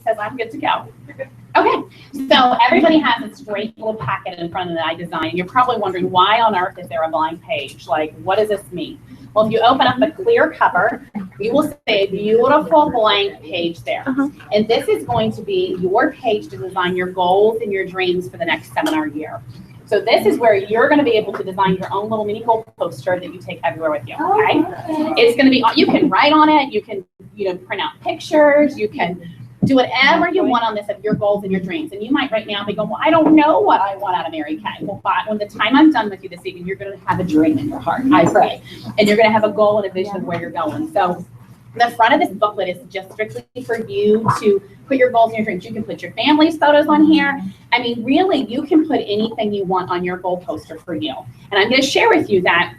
says I'm good to go. Okay, so everybody has this great little packet in front of them that I designed. You're probably wondering, why on earth is there a blank page? Like, what does this mean? Well, if you open up the clear cover, you will see a beautiful blank page there. And this is going to be your page to design your goals and your dreams for the next seminar year. So this is where you're going to be able to design your own little mini goal poster that you take everywhere with you, okay? It's going to be, you can write on it, you can, print out pictures, you can do whatever you want on this of your goals and your dreams. And you might right now be going, well, I don't know what I want out of Mary Kay. Well, but when the time I'm done with you this evening, you're going to have a dream in your heart, I pray. And you're going to have a goal and a vision of where you're going. So the front of this booklet is just strictly for you to put your goals and your dreams. You can put your family's photos on here. I mean, really, you can put anything you want on your goal poster for you. And I'm going to share with you that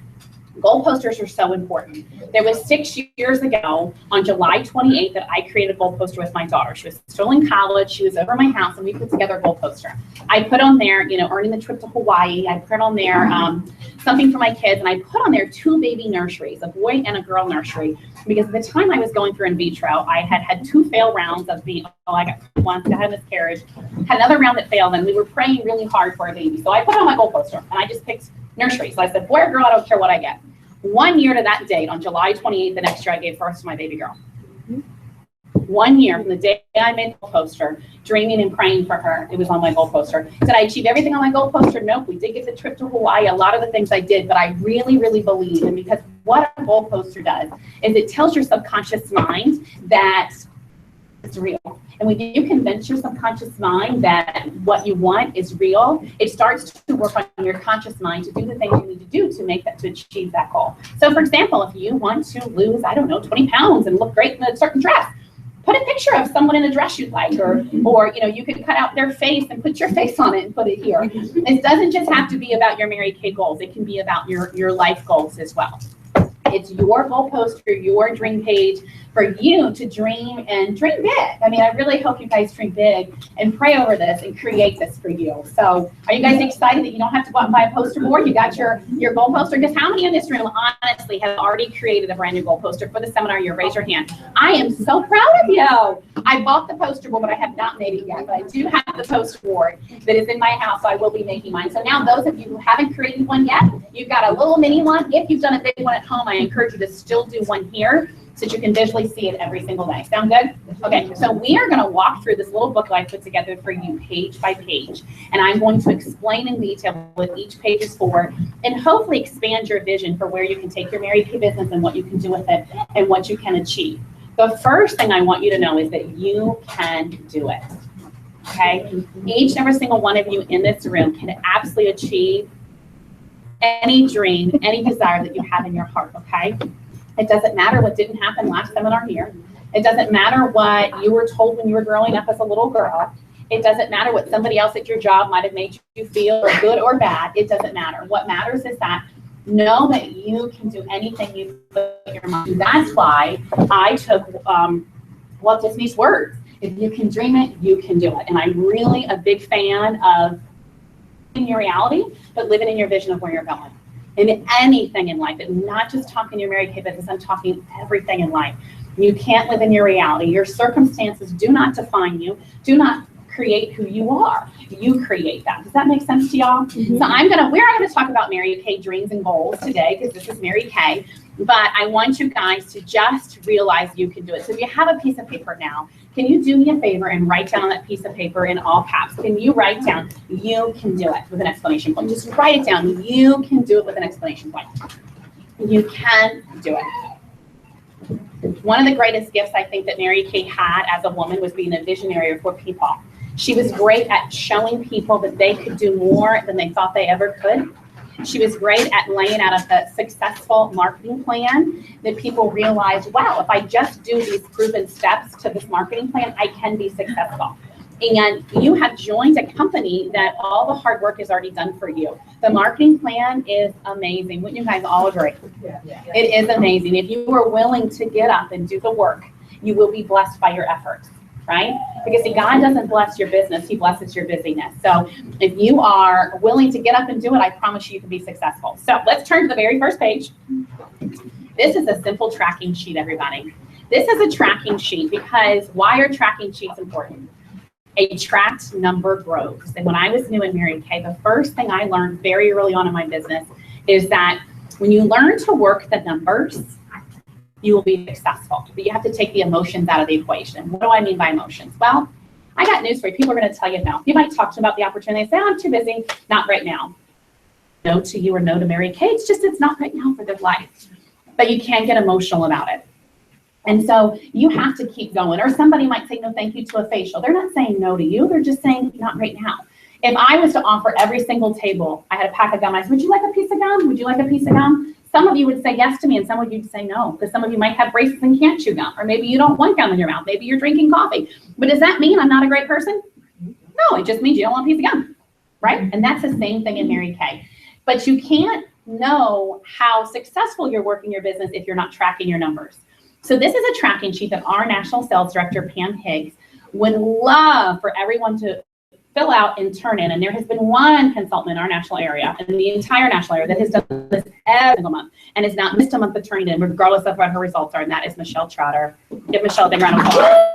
goal posters are so important. There was 6 years ago on July 28th that I created a goal poster with my daughter. She was still in college. She was over my house, and we put together a goal poster. I put on there, earning the trip to Hawaii. I put on there something for my kids, and I put on there 2 baby nurseries, a boy and a girl nursery, because at the time I was going through in vitro, I had 2 failed rounds of I got once, I had a miscarriage, had another round that failed, and we were praying really hard for a baby. So I put on my goal poster, and I just picked nursery. So I said, boy or girl, I don't care what I get. 1 year to that date, on July 28th, the next year, I gave birth to my baby girl. 1 year from the day I made the goal poster, dreaming and praying for her, it was on my goal poster. Did I achieve everything on my goal poster? Nope. We did get the trip to Hawaii, a lot of the things I did, but I really, really believe, and because what a goal poster does is it tells your subconscious mind that it's real. And when you convince your subconscious mind that what you want is real, it starts to work on your conscious mind to do the things you need to do to achieve that goal. So for example, if you want to lose, 20 pounds and look great in a certain dress, put a picture of someone in a dress you'd like, or you can cut out their face and put your face on it and put it here. It doesn't just have to be about your Mary Kay goals. It can be about your life goals as well. It's your goal poster, your dream page for you to dream and dream big. I mean, I really hope you guys dream big and pray over this and create this for you. So are you guys excited that you don't have to go out and buy a poster board? You got your goal poster? Because how many in this room honestly have already created a brand new goal poster for the seminar year? Raise your hand. I am so proud of you. I bought the poster board, but I have not made it yet. But I do have the poster board that is in my house, so I will be making mine. So now those of you who haven't created one yet, you've got a little mini one. If you've done a big one at home, I encourage you to still do one here so that you can visually see it every single day. Sound good? Okay, so we are going to walk through this little book I put together for you page by page, and I'm going to explain in detail what each page is for, and hopefully expand your vision for where you can take your Mary Kay business and what you can do with it and what you can achieve. The first thing I want you to know is that you can do it, okay? Each and every single one of you in this room can absolutely achieve any dream, any desire that you have in your heart, okay? It doesn't matter what didn't happen last seminar year. It doesn't matter what you were told when you were growing up as a little girl. It doesn't matter what somebody else at your job might have made you feel, or good or bad. It doesn't matter. What matters is that know that you can do anything you put your mind. That's why I took Walt Disney's words. If you can dream it, you can do it. And I'm really a big fan of in your reality, but living in your vision of where you're going. In anything in life, and not just talking your Mary Kay business, I'm talking everything in life. You can't live in your reality. Your circumstances do not define you, do not create who you are. You create that. Does that make sense to y'all? Mm-hmm. So we're going to talk about Mary Kay dreams and goals today, because this is Mary Kay, but I want you guys to just realize you can do it. So if you have a piece of paper now, can you do me a favor and write down on that piece of paper in all caps? Can you write down, you can do it, with an exclamation point? Just write it down. You can do it with an exclamation point. You can do it. One of the greatest gifts I think that Mary Kay had as a woman was being a visionary for people. She was great at showing people that they could do more than they thought they ever could. She was great at laying out a successful marketing plan that people realized, wow, if I just do these proven steps to this marketing plan, I can be successful. And you have joined a company that all the hard work is already done for you. The marketing plan is amazing. Wouldn't you guys all agree? Yeah. It is amazing. If you are willing to get up and do the work, you will be blessed by your efforts. Right? Because see, God doesn't bless your business, He blesses your busyness. So if you are willing to get up and do it, I promise you can be successful. So let's turn to the very first page. This is a simple tracking sheet, everybody. This is a tracking sheet because why are tracking sheets important? A tracked number grows. And when I was new in Mary Kay, the first thing I learned very early on in my business is that when you learn to work the numbers, you will be successful. But you have to take the emotions out of the equation. What do I mean by emotions? Well, I got news for you. People are going to tell you no. You might talk to them about the opportunity and say, oh, I'm too busy. Not right now. No to you or no to Mary Kay. It's just, it's not right now for their life. But you can get emotional about it. And so you have to keep going. Or somebody might say no thank you to a facial. They're not saying no to you. They're just saying not right now. If I was to offer every single table, I had a pack of gum, I said, would you like a piece of gum? Would you like a piece of gum? Some of you would say yes to me and some of you would say no, because some of you might have braces and can't chew gum, or maybe you don't want gum in your mouth. Maybe you're drinking coffee. But does that mean I'm not a great person? No, it just means you don't want a piece of gum, right? And that's the same thing in Mary Kay. But you can't know how successful you're working your business if you're not tracking your numbers. So this is a tracking sheet that our National Sales Director, Pam Higgs, would love for everyone to fill out and turn in. And there has been one consultant in our national area, in the entire national area, that has done this every single month and has not missed a month of turning in, regardless of what her results are, and that is Michelle Trotter. Give Michelle a big round of applause.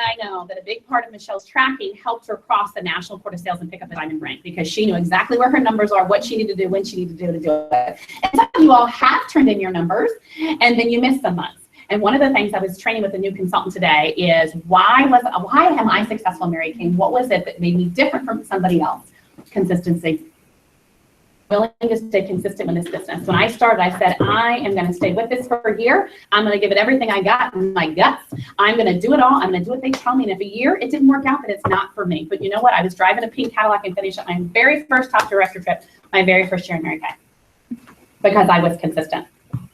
I know that a big part of Michelle's tracking helped her cross the National Court of Sales and pick up the diamond rank, because she knew exactly where her numbers are, what she needed to do, when she needed to do it. And some of you all have turned in your numbers, and then you missed some months. And one of the things I was training with a new consultant today is why am I successful in Mary Kay? What was it that made me different from somebody else? Consistency. Willing to stay consistent in this business. When I started, I said, I am going to stay with this for a year. I'm going to give it everything I got in my guts. I'm going to do it all. I'm going to do what they tell me. And if a year it didn't work out, then it's not for me. But you know what? I was driving a pink Cadillac and finished up my very first top director trip, my very first year in Mary Kay, because I was consistent.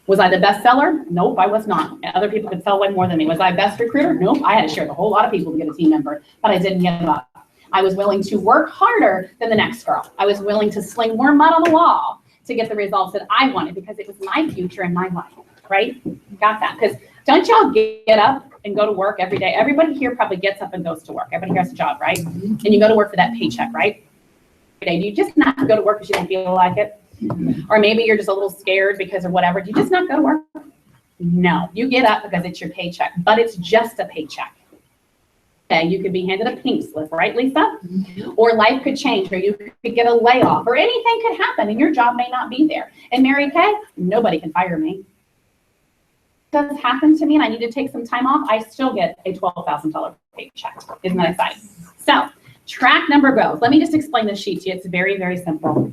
Was I the best seller? Nope, I was not. Other people could sell way more than me. Was I best recruiter? Nope, I had to share with a whole lot of people to get a team member, but I didn't give up. I was willing to work harder than the next girl. I was willing to sling more mud on the wall to get the results that I wanted, because it was my future and my life, right? Got that? Because don't y'all get up and go to work every day? Everybody here probably gets up and goes to work. Everybody here has a job, right? And you go to work for that paycheck, right? Every day. Do you just not go to work because you don't feel like it? Or maybe you're just a little scared because of whatever. Do you just not go to work? No, you get up because it's your paycheck, but it's just a paycheck. Okay, you could be handed a pink slip, right, Lisa? Or life could change, or you could get a layoff, or anything could happen, and your job may not be there. In Mary Kay, nobody can fire me. If it does happen to me and I need to take some time off, I still get a $12,000 paycheck. Isn't that exciting? So, track number goals. Let me just explain the sheet to you. It's very, very simple.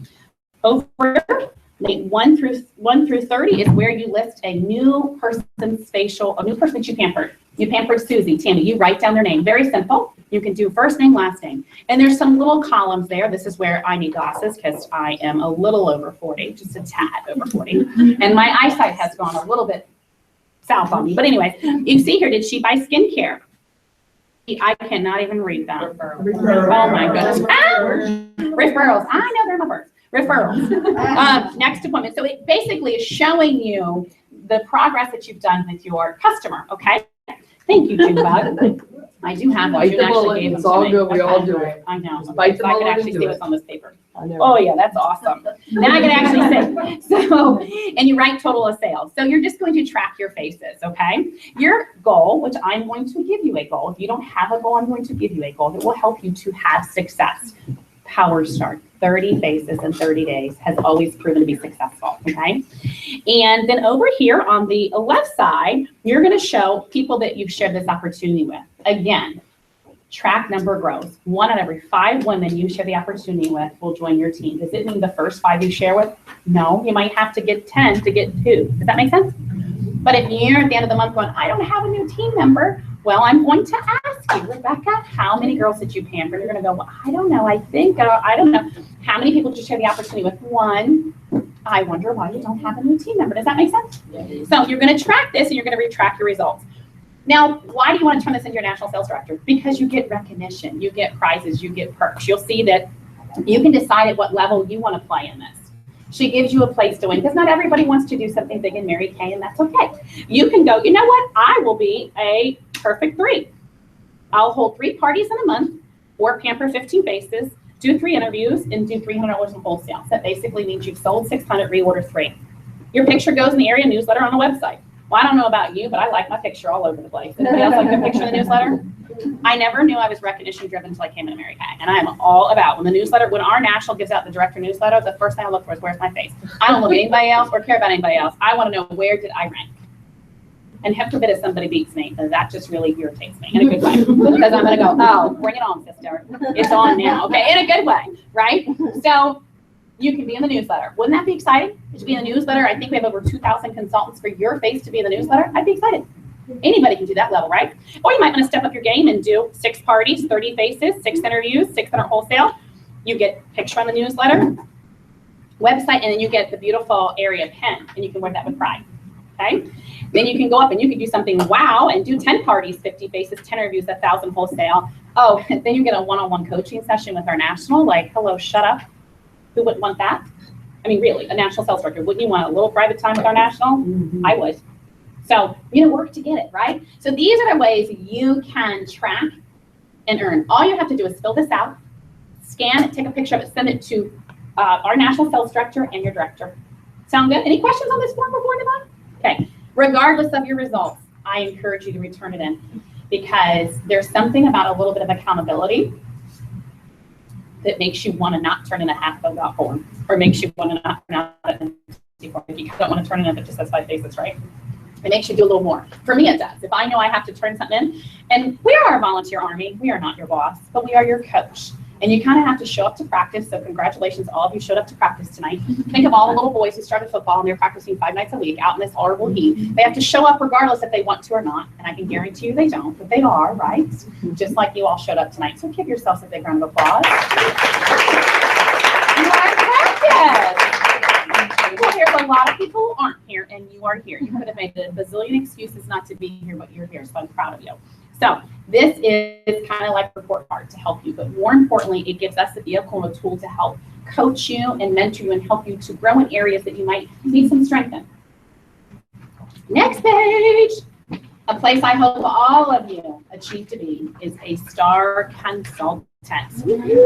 Over here, 1 through 30 is where you list a new person's facial, a new person that you pampered. You pampered Susie, Tammy, you write down their name. Very simple. You can do first name, last name. And there's some little columns there. This is where I need glasses because I am a little over 40, just a tad over 40. And my eyesight has gone a little bit south on me. But anyways, you see here, did she buy skincare? I cannot even read that. Oh my goodness. Referrals. I know they're my birds. Referrals. Next appointment. So it basically is showing you the progress that you've done with your customer. Okay. Thank you, Junebug. I do have one. June actually gave them to me. It's all good. We all do it. I know. So I can actually see what's on this paper. Oh yeah, that's awesome. Now I can actually see. So, and you write total of sales. So you're just going to track your faces, okay? Your goal, which I'm going to give you a goal. If you don't have a goal, I'm going to give you a goal that will help you to have success. Power Start, 30 faces in 30 days has always proven to be successful, okay? And then over here on the left side, you're gonna show people that you've shared this opportunity with. Again, track number grows. 1 out of every 5 women you share the opportunity with will join your team. Does it mean the first 5 you share with? No, you might have to get 10 to get 2. Does that make sense? But if you're at the end of the month going, I don't have a new team member, well, I'm going to ask you, Rebecca, how many girls did you pamper? You're going to go, well, I don't know. I think, I don't know. How many people did you share the opportunity with? 1. I wonder why you don't have a new team member. Does that make sense? Yeah. So you're going to track this and you're going to retrack your results. Now, why do you want to turn this into your national sales director? Because you get recognition, you get prizes, you get perks. You'll see that you can decide at what level you want to play in this. She gives you a place to win because not everybody wants to do something big in Mary Kay, and that's okay. You can go, you know what? I will be a perfect 3. I'll hold 3 parties in a month or pamper 15 faces do 3 interviews and do $300 in wholesale. So that basically means you've sold 600, reorder 3. Your picture goes in the area newsletter on the website. Well, I don't know about you, but I like my picture all over the place. Anybody else like their picture in the newsletter? I never knew I was recognition driven until I came in America. And I am all about when our national gives out the director newsletter, the first thing I look for is where's my face. I don't look at anybody else or care about anybody else. I want to know where did I rank. And heaven forbid if somebody beats me, because that just really irritates me in a good way. Because I'm going to go, oh, bring it on, sister. It's on now. Okay, in a good way, right? So you can be in the newsletter. Wouldn't that be exciting? To be in the newsletter, I think we have over 2,000 consultants for your face to be in the newsletter. I'd be excited. Anybody can do that level, right? Or you might want to step up your game and do 6 parties, 30 faces, 6 interviews, 600 wholesale. You get picture on the newsletter, website, and then you get the beautiful area pin, and you can wear that with pride, okay? Then you can go up and you can do something wow and do 10 parties, 50 faces, 10 interviews, 1,000 wholesale. Oh, then you get a one-on-one coaching session with our national, like, hello, shut up. Who wouldn't want that? I mean, really, a national sales director, wouldn't you want a little private time with our national? Mm-hmm. I would. So, work to get it, right? So these are the ways you can track and earn. All you have to do is fill this out, scan it, take a picture of it, send it to our national sales director and your director. Sound good? Any questions on this form before we're done? Okay. Regardless of your results, I encourage you to return it in because there's something about a little bit of accountability that makes you want to not turn in a half-filled out form or makes you want to not turn out an empty form if you don't want to turn it in if it just says 5 faces, right? It makes you do a little more. For me, it does. If I know I have to turn something in, and we are a volunteer army, we are not your boss, but we are your coach. And you kind of have to show up to practice. So congratulations, all of you showed up to practice tonight. Think of all the little boys who started football and they're practicing 5 nights a week out in this horrible heat. They have to show up regardless if they want to or not. And I can guarantee you they don't, but they are, right? Just like you all showed up tonight. So give yourselves a big round of applause. You are in practice. Well, there's a lot of people who aren't here, and you are here. You could have made a bazillion excuses not to be here, but you're here, so I'm proud of you. So this is kind of like a report card to help you, but more importantly, it gives us a vehicle and a tool to help coach you and mentor you and help you to grow in areas that you might need some strength in. Next page. A place I hope all of you achieve to be is a star consultant.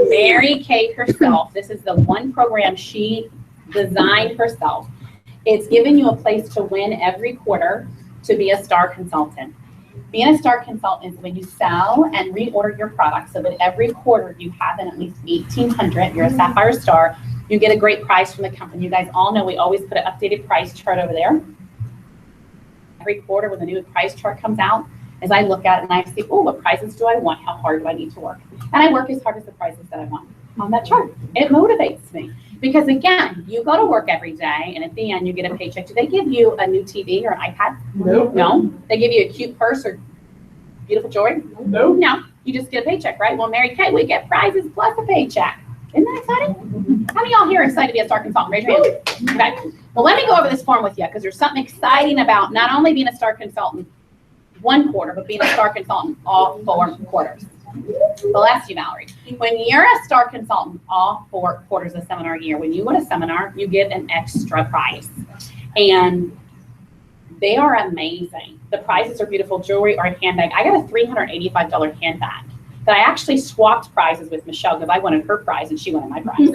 Mary Kay herself, this is the one program she designed herself. It's given you a place to win every quarter to be a star consultant. Being a star consultant is when you sell and reorder your products so that every quarter you have in at least 1,800, you're a Sapphire Star, you get a great price from the company. You guys all know we always put an updated price chart over there. Every quarter when the new price chart comes out, as I look at it and I see, oh, what prizes do I want? How hard do I need to work? And I work as hard as the prizes that I want on that chart. It motivates me. Because again, you go to work every day and at the end you get a paycheck. Do they give you a new TV or an iPad? No. No? They give you a cute purse or beautiful jewelry? No. No. You just get a paycheck, right? Well, Mary Kay, we get prizes plus a paycheck. Isn't that exciting? How many of y'all here are excited to be a star consultant? Raise your hand. Okay. Well, let me go over this form with you because there's something exciting about not only being a star consultant one quarter, but being a star consultant all 4 quarters. Bless you, Valerie. When you're a star consultant all 4 quarters of seminar year, when you go to seminar, you get an extra prize. And they are amazing. The prizes are beautiful jewelry or a handbag. I got a $385 handbag that I actually swapped prizes with Michelle because I wanted her prize and she wanted my prize.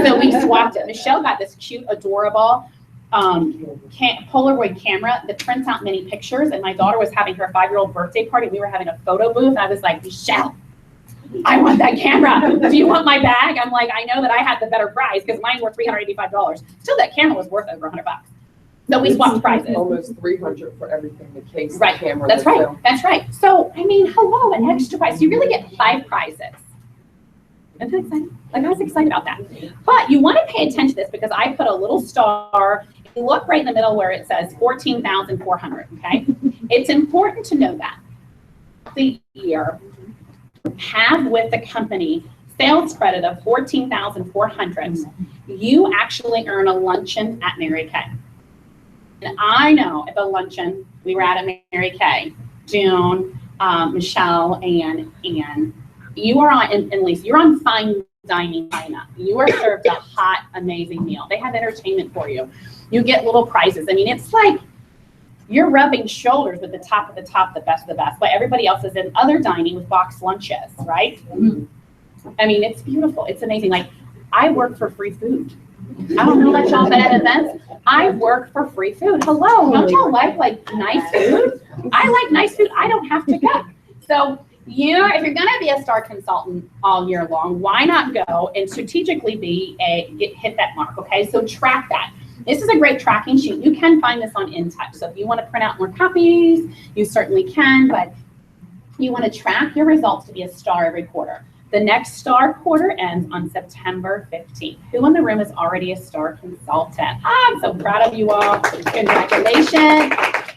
So we swapped it. Michelle got this cute, adorable Polaroid camera that prints out many pictures. And my daughter was having her 5-year-old birthday party. We were having a photo booth. And I was like, Michelle, I want that camera. Do you want my bag? I'm like, I know that I had the better prize because mine were $385. Still, that camera was worth over $100. So we swapped prizes. Almost $300 for everything, the case, right. The camera. That's right. That's right. So, I mean, hello, an extra prize. You really get 5 prizes. Isn't that exciting? Like, I was excited about that. But you want to pay attention to this because I put a little star. You look right in the middle where it says 14,400, okay? It's important to know that the year have with the company sales credit of 14,400, you actually earn a luncheon at Mary Kay. And I know at the luncheon we were at Mary Kay, June, Michelle, and Ann, you are on, and Lisa, you're on fine dining lineup. You are served a hot, amazing meal. They have entertainment for you. You get little prizes. I mean, it's like you're rubbing shoulders with the top of the top, the best of the best, but everybody else is in other dining with boxed lunches, right? Mm-hmm. I mean, it's beautiful. It's amazing. Like, I work for free food. I don't know about y'all, but at events, I work for free food. Hello, don't y'all like nice food? I like nice food. I don't have to cook. So, if you're gonna be a star consultant all year long, why not go and strategically hit that mark, okay? So track that. This is a great tracking sheet. You can find this on InTouch. So if you want to print out more copies, you certainly can, but you want to track your results to be a star every quarter. The next star quarter ends on September 15th. Who in the room is already a star consultant? I'm so proud of you all. Congratulations.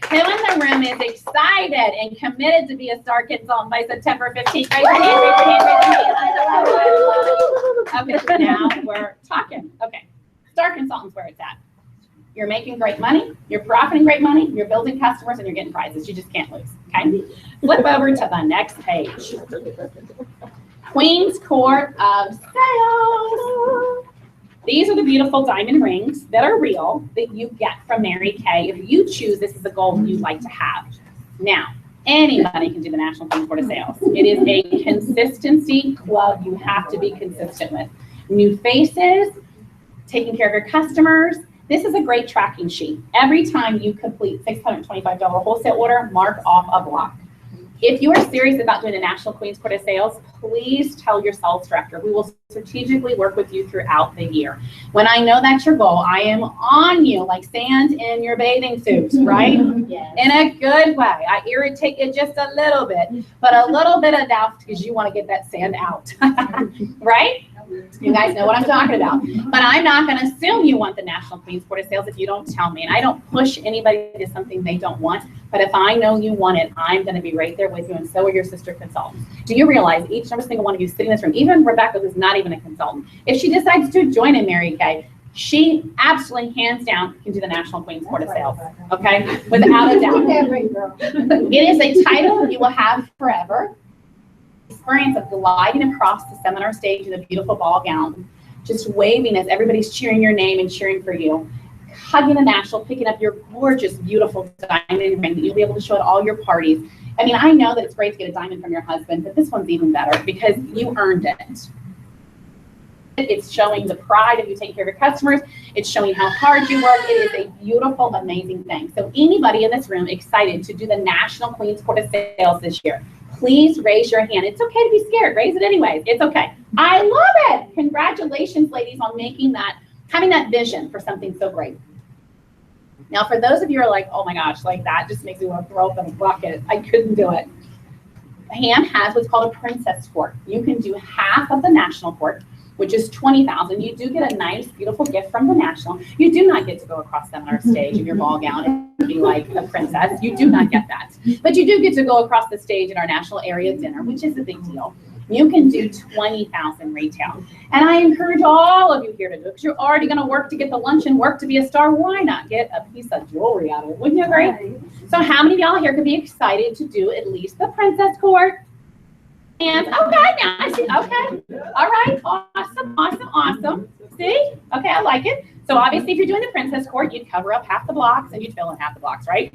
Who in the room is excited and committed to be a star consultant by September 15th? Raise your hand, raise your hand, raise your hand. Okay, now we're talking. Okay, star consultant's where it's at. You're making great money, you're profiting great money, you're building customers, and you're getting prizes. You just can't lose, okay? Flip over to the next page. Queen's Court of Sales. These are the beautiful diamond rings that are real that you get from Mary Kay if you choose this is the goal you'd like to have. Now, anybody can do the National Queen's Court of Sales. It is a consistency club you have to be consistent with. New faces, taking care of your customers. This is a great tracking sheet. Every time you complete $625 wholesale order, mark off a block. If you are serious about doing the National Queen's Court of Sales, please tell your sales director. We will strategically work with you throughout the year. When I know that's your goal, I am on you like sand in your bathing suit, right? Yes. In a good way. I irritate you just a little bit, but a little bit of doubt because you want to get that sand out, right? You guys know what I'm talking about. But I'm not going to assume you want the National Queen's Court of Sales if you don't tell me. And I don't push anybody to something they don't want. But if I know you want it, I'm going to be right there with you, and so are your sister consultants. Do you realize each and every single one of you sitting in this room, even Rebecca, who's not even a consultant, if she decides to join in Mary Kay, she absolutely, hands down, can do the National Queen's Court of Sales, okay? Without a doubt. It is a title you will have forever. Experience of gliding across the seminar stage in a beautiful ball gown, just waving as everybody's cheering your name and cheering for you, hugging the national, picking up your gorgeous, beautiful diamond ring that you'll be able to show at all your parties. I mean, I know that it's great to get a diamond from your husband, but this one's even better because you earned it. It's showing the pride of you taking care of your customers. It's showing how hard you work. It is a beautiful, amazing thing. So anybody in this room excited to do the National Queen's Court of Sales this year, please raise your hand. It's okay to be scared. Raise it anyways. It's okay. I love it. Congratulations, ladies, on making that, having that vision for something so great. Now, for those of you who are like, oh my gosh, like that just makes me want to throw up in a bucket. I couldn't do it. HAM has what's called a Princess Court. You can do half of the National Court, which is $20,000. You do get a nice, beautiful gift from the National. You do not get to go across seminar stage in your ball gown and be like a princess. You do not get that. But you do get to go across the stage in our national area dinner, which is a big deal. You can do $20,000 retail. And I encourage all of you here to do it because you're already going to work to get the lunch and work to be a star. Why not get a piece of jewelry out of it? Wouldn't you agree? So how many of y'all here could be excited to do at least the Princess Court? And okay, now I see. Okay. All right. Awesome. Awesome. Awesome. See? Okay, I like it. So obviously, if you're doing the Princess Court, you'd cover up half the blocks and you'd fill in half the blocks, right?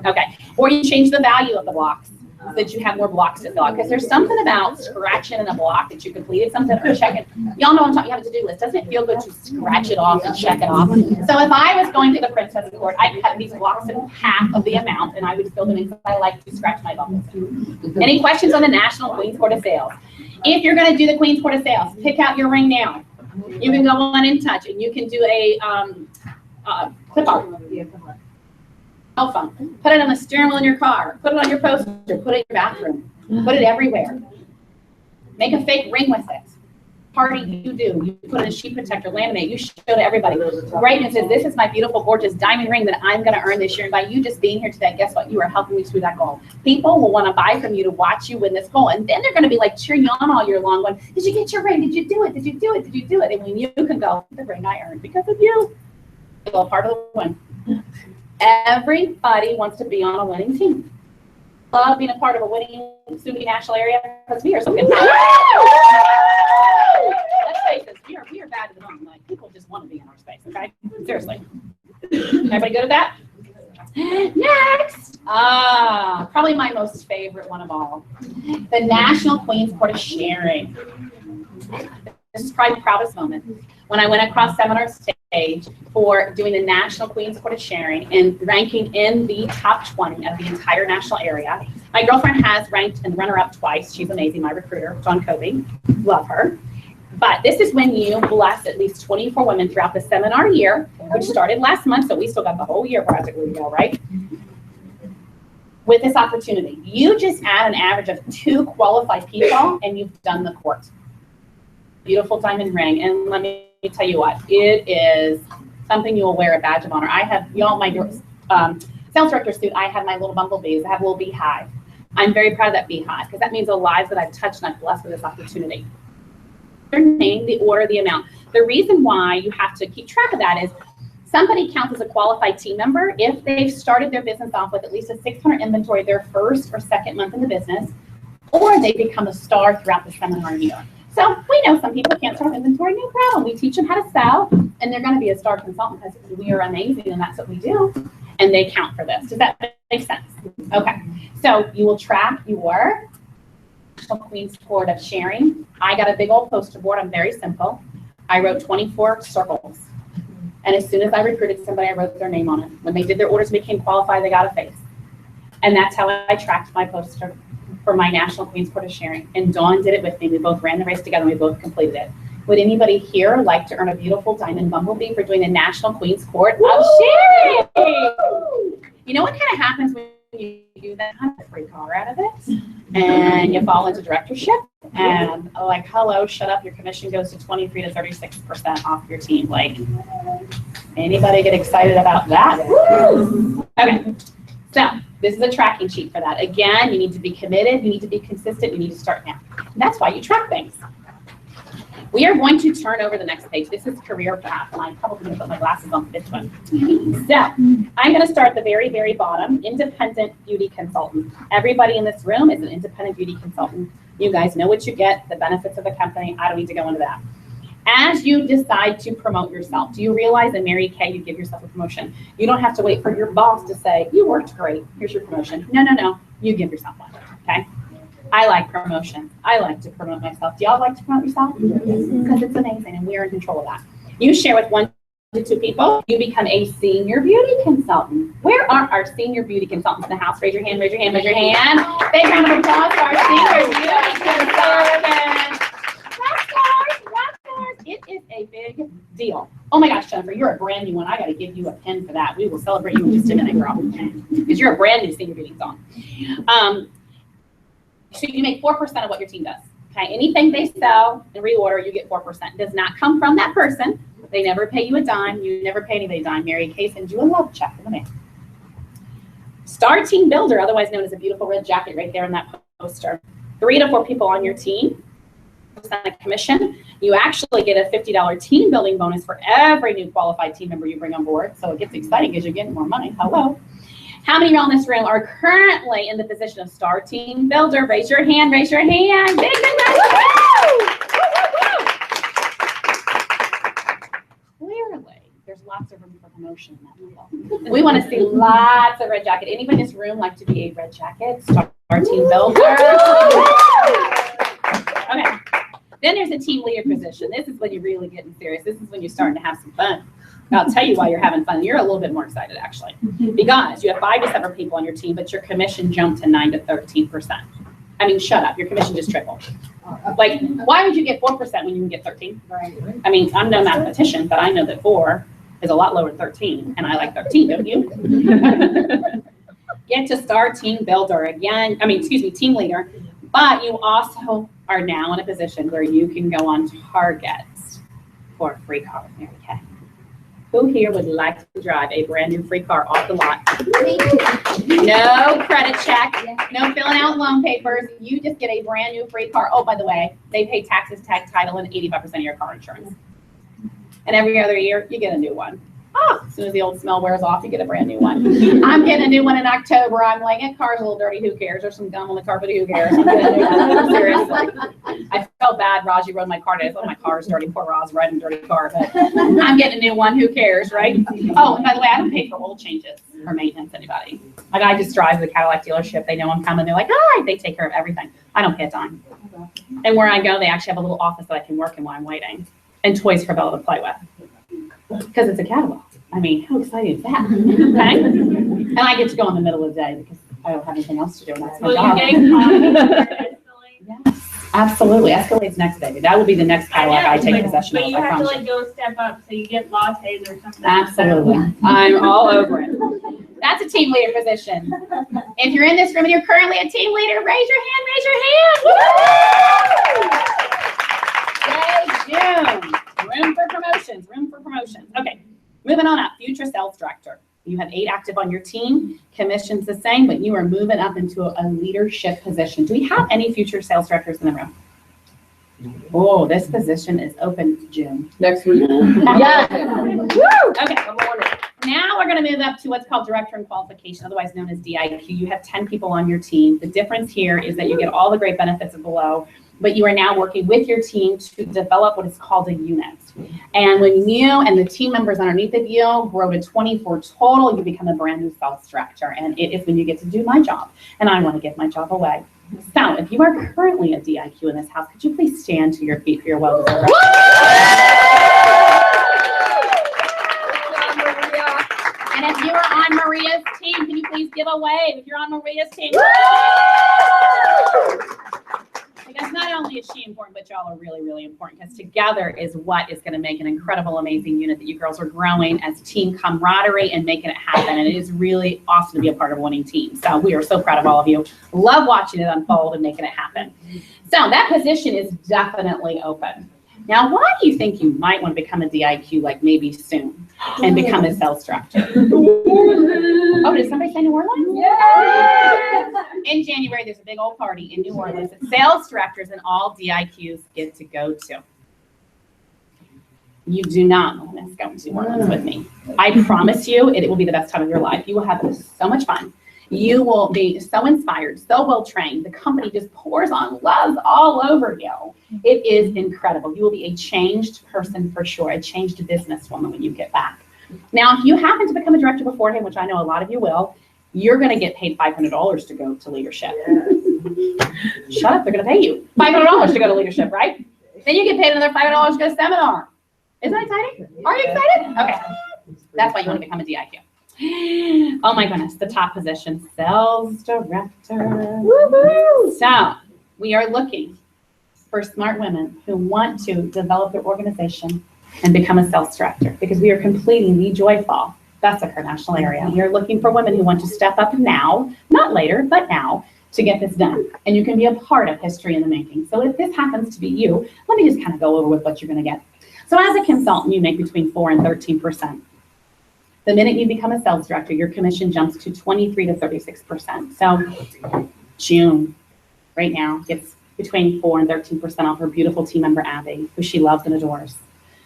Okay. Or you change the value of the blocks so that you have more blocks to fill out. Because there's something about scratching in a block that you completed, something or checking. Y'all know what I'm talking. You have a to-do list. Doesn't it feel good to scratch it off and check it off? So if I was going to the Princess Court, I'd cut these blocks in half of the amount and I would fill them in because I like to scratch my bubbles. Any questions on the National Queen's Court of Sales? If you're going to do the Queen's Court of Sales, pick out your ring now. You can go on InTouch and you can do a clip art. Cell phone. Put it on the steering wheel in your car. Put it on your poster. Put it in your bathroom. Put it everywhere. Make a fake ring with it. Party you do. You put it in a sheet protector, laminate. You show to everybody. Right, and says, this is my beautiful, gorgeous diamond ring that I'm going to earn this year. And by you just being here today, guess what? You are helping me through that goal. People will want to buy from you to watch you win this goal. And then they're going to be like cheering you on all year long going, did you get your ring? Did you do it? Did you do it? Did you do it? And when you can go, the ring I earned because of you. It's all part of the win. Everybody wants to be on a winning team. Love being a part of a winning SUNY national area because we are so good. Let's face it, we are bad at the moment. Like people just want to be in our space, okay? Seriously. Everybody good at that? Next, probably my most favorite one of all, the National Queen's Court of Sharing. This is probably the proudest moment. When I went across seminar stage for doing the National Queen's Court of Sharing and ranking in the top 20 of the entire national area. My girlfriend has ranked and runner-up twice. She's amazing, my recruiter, John Covey. Love her. But this is when you bless at least 24 women throughout the seminar year, which started last month, so we still got the whole year practically to go, right? With this opportunity. You just add an average of 2 qualified people and you've done the court. Beautiful diamond ring. And let me tell you what, it is something you will wear a badge of honor. I have, you know, my sales director suit, I have my little bumblebees. I have a little beehive. I'm very proud of that beehive because that means the lives that I've touched and I've blessed with this opportunity. Their name, the order, the amount. The reason why you have to keep track of that is somebody counts as a qualified team member if they've started their business off with at least a 600 inventory their first or second month in the business, or they become a star throughout the seminar year. So we know some people can't start inventory, no problem. We teach them how to sell, and they're going to be a star consultant because we are amazing, and that's what we do. And they count for this. Does that make sense? Okay. So you will track your National Queen's Court of Sharing. I got a big old poster board. I'm very simple. I wrote 24 circles. And as soon as I recruited somebody, I wrote their name on it. When they did their orders, became qualified, they got a face. And that's how I tracked my poster for my National Queen's Court of Sharing. And Dawn did it with me. We both ran the race together and we both completed it. Would anybody here like to earn a beautiful diamond bumblebee for doing the National Queen's Court of Sharing? You know what kind of happens when you do that? Kind of free car out of it. And you fall into directorship. And like, hello, shut up. Your commission goes to 23 to 36% off your team. Like, anybody get excited about that? Okay. So this is a tracking sheet for that. Again, you need to be committed, you need to be consistent, you need to start now. And that's why you track things. We are going to turn over the next page. This is career path, and I'm probably going to put my glasses on for this one. So I'm going to start at the very, very bottom, independent beauty consultant. Everybody in this room is an independent beauty consultant. You guys know what you get, the benefits of the company. I don't need to go into that. As you decide to promote yourself, do you realize that Mary Kay, you give yourself a promotion? You don't have to wait for your boss to say, you worked great, here's your promotion. No, no, no, you give yourself one, okay? I like promotion. I like to promote myself. Do y'all like to promote yourself? Because it's amazing and we're in control of that. You share with 1 to 2 people, you become a senior beauty consultant. Where are our senior beauty consultants in the house? Raise your hand, raise your hand, raise your hand. Big round of applause for our senior beauty consultants. It is a big deal. Oh my gosh, Jennifer, you're a brand new one. I got to give you a pin for that. We will celebrate you in just a minute, girl, because you're a brand new senior beauty consultant. So you make 4% of what your team does. Okay, anything they sell and reorder, you get 4%. It does not come from that person. They never pay you a dime. You never pay anybody a dime. Mary Kay sends you a love check in the mail. Star Team Builder, otherwise known as a beautiful red jacket right there in that poster. 3 to 4 people on your team. Of commission. You actually get a $50 team building bonus for every new qualified team member you bring on board. So it gets exciting because you're getting more money. Hello. How many of y'all in this room are currently in the position of Star Team Builder? Raise your hand, raise your hand. Big, big, big. Clearly, there's lots of room for promotion in that level. We want to see lots of red jacket. Anybody in this room like to be a red jacket? Star Team Builder. Okay. Then there's a team leader position. This is when you're really getting serious. This is when you're starting to have some fun. I'll tell you why you're having fun. You're a little bit more excited, actually, because you have 5 to 7 people on your team, but your commission jumped to 9 to 13%. I mean, shut up. Your commission just tripled. Like, why would you get 4% when you can get 13? I mean, I'm no mathematician, but I know that 4 is a lot lower than 13, and I like 13, don't you? Get to Star Team Builder again. I mean, excuse me, team leader. But you also are now in a position where you can go on Target for a free car with Mary Kay. Who here would like to drive a brand new free car off the lot? No credit check, no filling out loan papers. You just get a brand new free car. Oh, by the way, they pay taxes, tag, title, and 85% of your car insurance. And every other year, you get a new one. As soon as the old smell wears off, you get a brand new one. I'm getting a new one in October. I'm like, that car's a little dirty. Who cares? There's some gum on the carpet. Who cares? I'm getting a new one. Seriously. I felt bad. Raji rode my car today. I thought my car's dirty. Poor Roz riding a dirty car. But I'm getting a new one. Who cares, right? Oh, and by the way, I don't pay for oil changes or maintenance, anybody. Like, I just drive to the Cadillac dealership. They know I'm coming. They're like, hi. They take care of everything. I don't pay a dime. And where I go, they actually have a little office that I can work in while I'm waiting. And toys for Bella to play with. Because it's a Cadillac. I mean, how exciting is that? Okay? And I get to go in the middle of the day because I don't have anything else to do, and that's my job. Yes, absolutely. Escalade's next, baby. That will be the next Cadillac I take possession of. But you have to like go step up, so you get lattes or something. Absolutely. I'm all over it. That's a team leader position. If you're in this room and you're currently a team leader, raise your hand, Yay, June. Room for promotions, Okay, moving on up, future sales director. You have 8 active on your team, commission's the same, but you are moving up into a leadership position. Do we have any future sales directors in the room? Oh, this position is open June. Next week. Yeah. Woo! Okay, now we're gonna move up to what's called director in qualification, otherwise known as DIQ. You have 10 people on your team. The difference here is that you get all the great benefits of below, but you are now working with your team to develop what is called a unit. And when you and the team members underneath of you grow to 24 total, you become a brand new sales director. And it is when you get to do my job. And I want to give my job away. So if you are currently a DIQ in this house, could you please stand to your feet for your well-deserved? And if you are on Maria's team, can you please give a wave if you're on Maria's team? Because not only is she important, but y'all are really, really important, because together is what is going to make an incredible, amazing unit that you girls are growing as team camaraderie and making it happen. And it is really awesome to be a part of a winning team. So we are so proud of all of you. Love watching it unfold and making it happen. So that position is definitely open. Now, why do you think you might want to become a DIQ, like maybe soon, and become a sales director? Oh, did somebody say New Orleans? Yeah. In January, there's a big old party in New Orleans that sales directors and all DIQs get to go to. You do not want to miss going to New Orleans with me. I promise you, it will be the best time of your life. You will have so much fun. You will be so inspired, so well trained. The company just pours on love all over you. It is incredible. You will be a changed person for sure, a changed businesswoman when you get back. Now, if you happen to become a director beforehand, which I know a lot of you will, you're going to get paid $500 to go to leadership. Yes. Shut up, they're going to pay you $500 to go to leadership, right? Then you get paid another $500 to go to seminar. Isn't that exciting? Are you excited? Okay. That's why you want to become a DIQ. Oh my goodness, the top position, sales director. Woo-hoo! So we are looking for smart women who want to develop their organization and become a sales director, because we are completing the Joy Fall. That's our national area. We are looking for women who want to step up now, not later, but now, to get this done. And you can be a part of history in the making. So if this happens to be you, let me just kind of go over with what you're going to get. So as a consultant, you make between 4 and 13%. The minute you become a sales director, your commission jumps to 23 to 36%. So June, right now, gets between 4 and 13% off her beautiful team member, Abby, who she loves and adores.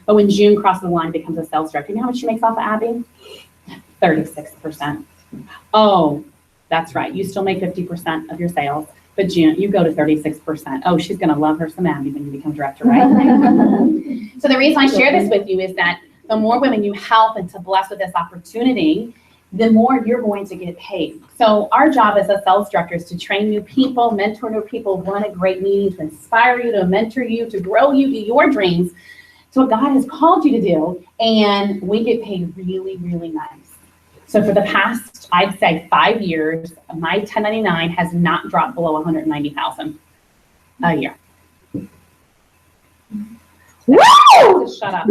But when June crosses the line, becomes a sales director, you know how much she makes off of Abby? 36%. Oh, that's right. You still make 50% of your sales, but June, you go to 36%. Oh, she's going to love her some Abby when you become director, right? So the reason I share this with you is that the more women you help and to bless with this opportunity, the more you're going to get paid. So our job as a sales director is to train new people, mentor new people, run a great meeting, to inspire you, to mentor you, to grow you to your dreams. So what God has called you to do, and we get paid really, really nice. So for the past, I'd say 5 years, my 1099 has not dropped below $190,000 a year. Woo! Shut up.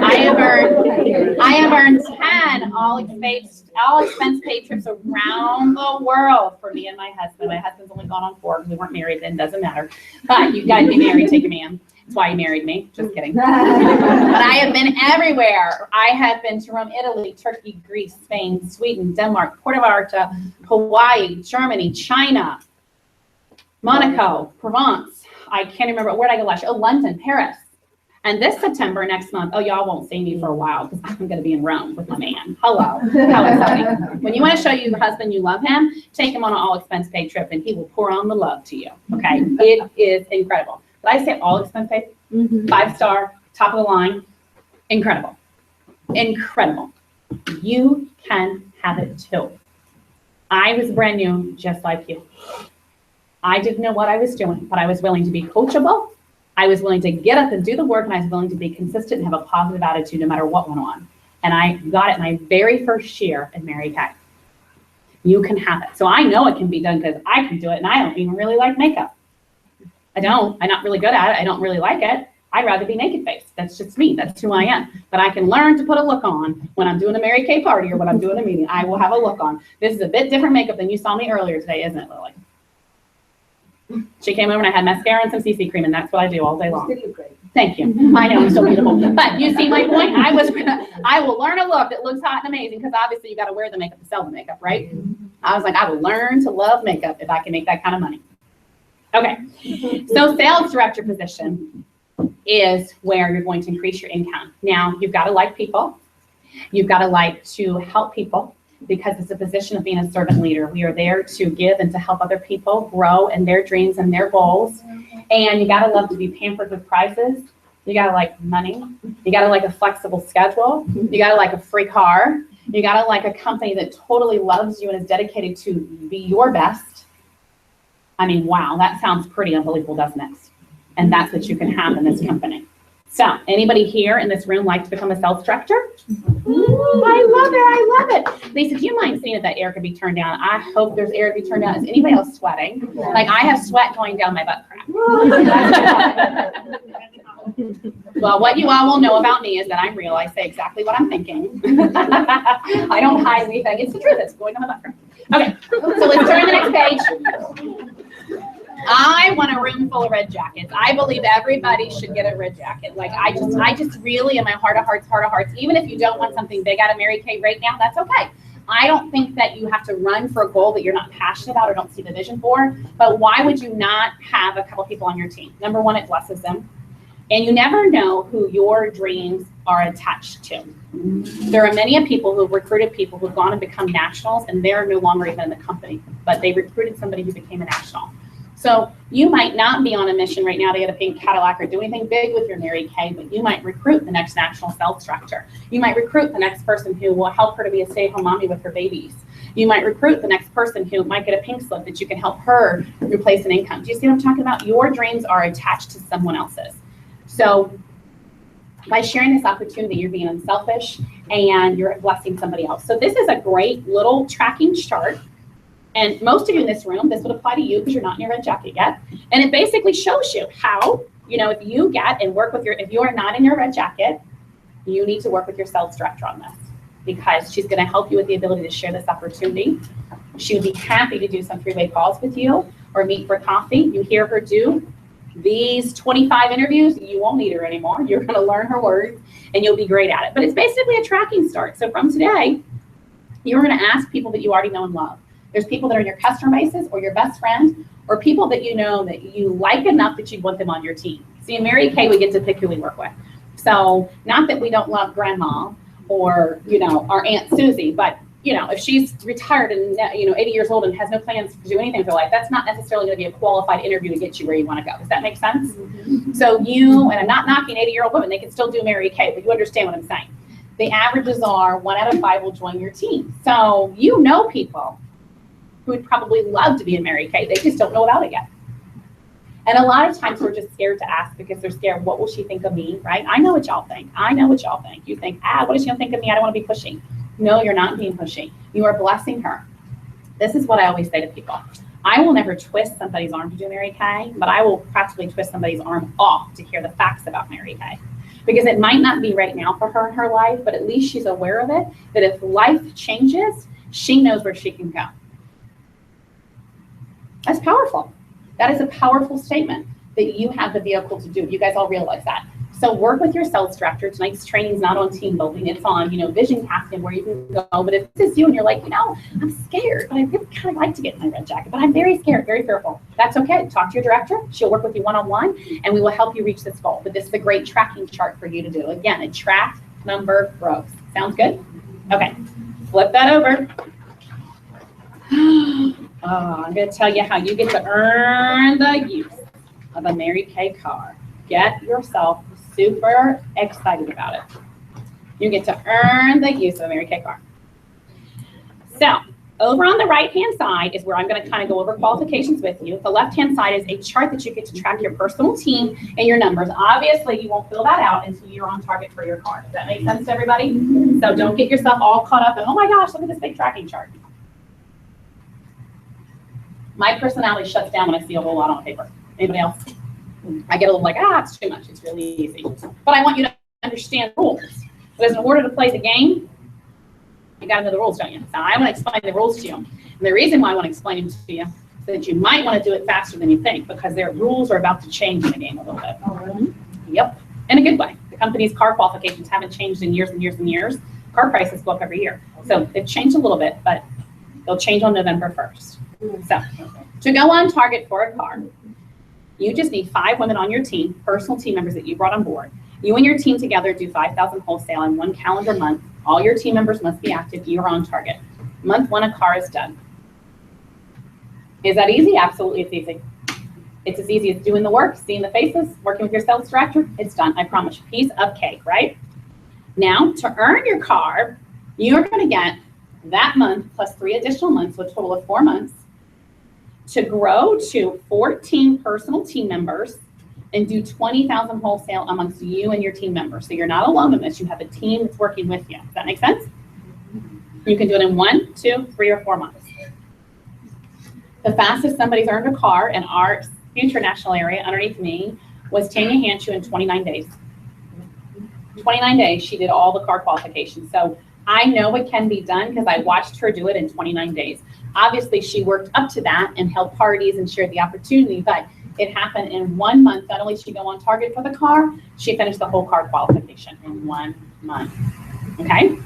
I have earned 10 all expense paid trips around the world for me and my husband. My husband's only gone on 4 because we weren't married then, doesn't matter. But you guys be married, take a man. That's why he married me. Just kidding. But I have been everywhere. I have been to Rome, Italy, Turkey, Greece, Spain, Sweden, Denmark, Puerto Vallarta, Hawaii, Germany, China, Monaco, Provence. I can't remember, where did I go last year? Oh, London, Paris. And this September, next month, oh, y'all won't see me for a while because I'm going to be in Rome with my man. Hello. How exciting. When you want to show your husband you love him, take him on an all expense paid trip and he will pour on the love to you. Okay. It is incredible. Did I say all expense paid? 5-star, top of the line. Incredible. Incredible. You can have it too. I was brand new, just like you. I didn't know what I was doing, but I was willing to be coachable. I was willing to get up and do the work, and I was willing to be consistent and have a positive attitude no matter what went on. And I got it my very first year at Mary Kay. You can have it. So I know it can be done because I can do it, and I don't even really like makeup. I don't. I'm not really good at it. I don't really like it. I'd rather be naked faced. That's just me. That's who I am. But I can learn to put a look on when I'm doing a Mary Kay party or when I'm doing a meeting. I will have a look on. This is a bit different makeup than you saw me earlier today, isn't it, Lily? She came over and I had mascara and some CC cream, and that's what I do all day long. You look great. Thank you. I know I'm so beautiful. But you see my point? I will learn a look that looks hot and amazing because obviously you got to wear the makeup to sell the makeup, right? I was like, I will learn to love makeup if I can make that kind of money. Okay. So sales director position is where you're going to increase your income. Now, you've got to like people. You've got to like to help people because it's a position of being a servant leader. We are there to give and to help other people grow in their dreams and their goals. And you got to love to be pampered with prizes. You got to like money. You got to like a flexible schedule. You got to like a free car. You got to like a company that totally loves you and is dedicated to be your best. I mean, wow, that sounds pretty unbelievable, doesn't it? And that's what you can have in this company. So anybody here in this room like to become a sales director? Ooh, I love it. I love it. Lisa, do you mind seeing if that air can be turned down? I hope there's air to be turned down. Is anybody else sweating? Like I have sweat going down my butt crack. Well, what you all will know about me is that I'm real. I say exactly what I'm thinking. I don't hide anything. It's the truth. It's going down my butt crack. Okay, so let's turn to the next page. I want a room full of red jackets. I believe everybody should get a red jacket. Like I just really, in my heart of hearts, even if you don't want something big out of Mary Kay right now, that's okay. I don't think that you have to run for a goal that you're not passionate about or don't see the vision for, but why would you not have a couple people on your team? Number one, it blesses them. And you never know who your dreams are attached to. There are many people who've recruited people who've gone and become nationals, and they're no longer even in the company, but they recruited somebody who became a national. So you might not be on a mission right now to get a pink Cadillac or do anything big with your Mary Kay, but you might recruit the next national sales director. You might recruit the next person who will help her to be a stay-at-home mommy with her babies. You might recruit the next person who might get a pink slip that you can help her replace an income. Do you see what I'm talking about? Your dreams are attached to someone else's. So by sharing this opportunity, you're being unselfish and you're blessing somebody else. So this is a great little tracking chart. And most of you in this room, this would apply to you because you're not in your red jacket yet. And it basically shows you how, if you get and work with if you are not in your red jacket, you need to work with your sales director on this because she's going to help you with the ability to share this opportunity. She would be happy to do some three-way calls with you or meet for coffee. You hear her do these 25 interviews, you won't need her anymore. You're going to learn her words and you'll be great at it. But it's basically a tracking start. So from today, you're going to ask people that you already know and love. There's people that are in your customer bases or your best friend or people that you know that you like enough that you want them on your team. See, in Mary Kay, we get to pick who we work with. So not that we don't love grandma or, our Aunt Susie, but, if she's retired and, 80 years old and has no plans to do anything with her life, that's not necessarily going to be a qualified interview to get you where you want to go. Does that make sense? Mm-hmm. So and I'm not knocking 80-year-old women, they can still do Mary Kay, but you understand what I'm saying. The averages are 1 out of 5 will join your team. So people who would probably love to be in Mary Kay. They just don't know about it yet. And a lot of times we're just scared to ask because they're scared, what will she think of me, right? I know what y'all think. You think, what is she gonna think of me? I don't wanna be pushy. No, you're not being pushy. You are blessing her. This is what I always say to people. I will never twist somebody's arm to do Mary Kay, but I will practically twist somebody's arm off to hear the facts about Mary Kay. Because it might not be right now for her in her life, but at least she's aware of it, that if life changes, she knows where she can go. That's powerful. That is a powerful statement that you have the vehicle to do. You guys all realize that. So work with your sales director. Tonight's training is not on team building. It's on, vision casting where you can go. But if this is you and you're like, I'm scared, but I really kind of like to get my red jacket, but I'm very scared, very fearful. That's okay. Talk to your director. She'll work with you one-on-one, and we will help you reach this goal. But this is a great tracking chart for you to do. Again, a track number growth. Sounds good? Okay. Flip that over. I'm going to tell you how you get to earn the use of a Mary Kay car. Get yourself super excited about it. You get to earn the use of a Mary Kay car. So over on the right-hand side is where I'm going to kind of go over qualifications with you. The left-hand side is a chart that you get to track your personal team and your numbers. Obviously, you won't fill that out until you're on target for your car. Does that make sense to everybody? So don't get yourself all caught up in, oh my gosh, look at this big tracking chart. My personality shuts down when I see a whole lot on paper. Anybody else? I get a little like, it's too much. It's really easy. But I want you to understand rules. Because in order to play the game, you got to know the rules, don't you? So I want to explain the rules to you. And the reason why I want to explain them to you is that you might want to do it faster than you think because their rules are about to change in the game a little bit. Oh, really? Yep. In a good way. The company's car qualifications haven't changed in years and years and years. Car prices go up every year. So they've changed a little bit, but they'll change on November 1st. So to go on target for a car, you just need 5 women on your team, personal team members that you brought on board. You and your team together do 5,000 wholesale in 1 calendar month. All your team members must be active. You're on target. Month 1, a car is done. Is that easy? Absolutely, it's easy. It's as easy as doing the work, seeing the faces, working with your sales director. It's done. I promise you. Piece of cake, right? Now, to earn your car, you're going to get that month plus 3 additional months, so a total of 4 months, to grow to 14 personal team members and do 20,000 wholesale amongst you and your team members. So you're not alone in this. You have a team that's working with you. Does that make sense? You can do it in 1, 2, 3, or 4 months. The fastest somebody's earned a car in our future national area underneath me was Tanya Hanchu in 29 days. 29 days, she did all the car qualifications. So I know it can be done because I watched her do it in 29 days. Obviously, she worked up to that and held parties and shared the opportunity, but it happened in 1 month. Not only did she go on target for the car, she finished the whole car qualification in 1 month. Okay?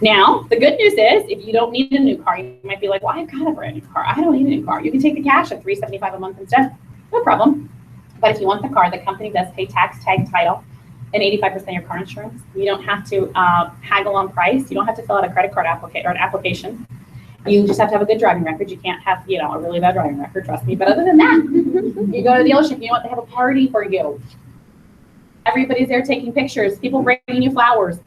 Now, the good news is, if you don't need a new car, you might be like, well, I've got a brand new car. I don't need a new car. You can take the cash at $375 a month instead. No problem. But if you want the car, the company does pay tax, tag, title, and 85% of your car insurance. You don't have to haggle on price. You don't have to fill out a credit card application. You just have to have a good driving record. You can't have, a really bad driving record, trust me. But other than that, you go to the dealership, you know what, they have a party for you. Everybody's there taking pictures, people bringing you flowers.